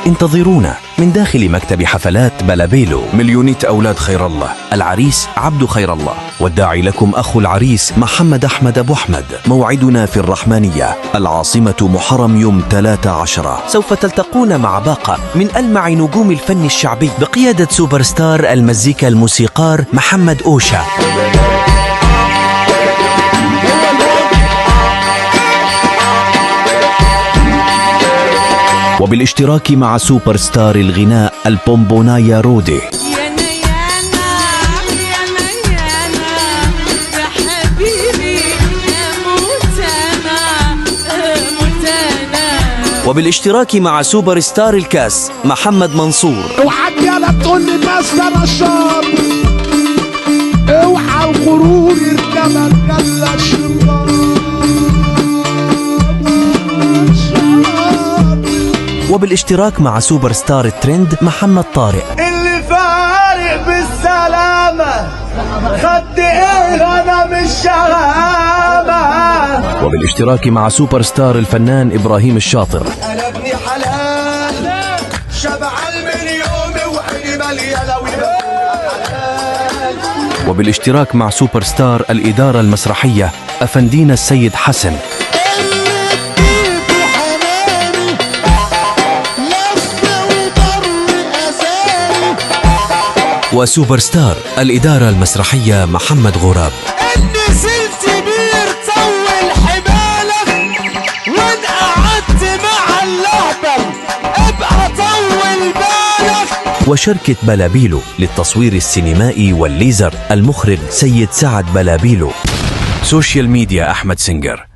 انتظرونا من داخل مكتب حفلات بلابيلو. مليونية أولاد خير الله. العريس عبد خير الله، والداعي لكم أخو العريس محمد أحمد أبو أحمد. موعدنا في الرحمانية العاصمة محرم يوم 13. سوف تلتقون مع باقة من ألمع نجوم الفن الشعبي بقيادة سوبر ستار المزيكا الموسيقار محمد أوشا. وبالاشتراك مع سوبر ستار الغناء البومبونايا رودي. وبالاشتراك مع سوبر ستار الكاس محمد منصور. اوعى يلا تقول لي ماستر الشر، اوعى الغرور يركبك يلا الشر. وبالاشتراك مع سوبر ستار الترند محمد طارق. اللي فارق بالسلامة خدت ايه انا مش شغامة. وبالاشتراك مع سوبر ستار الفنان إبراهيم الشاطر. انا ابني حلال شبع المليون وعيني مليانة وبالاشتراك مع سوبر ستار الإدارة المسرحية أفندينا السيد حسن. وسوبر ستار الإدارة المسرحية محمد غراب. نزلت بير طول حبالك وان قعدت مع اللهبل ابقى طول بالك. وشركة بلابيلو للتصوير السينمائي والليزر، المخرج سيد سعد بلابيلو. سوشيال ميديا أحمد سنجر.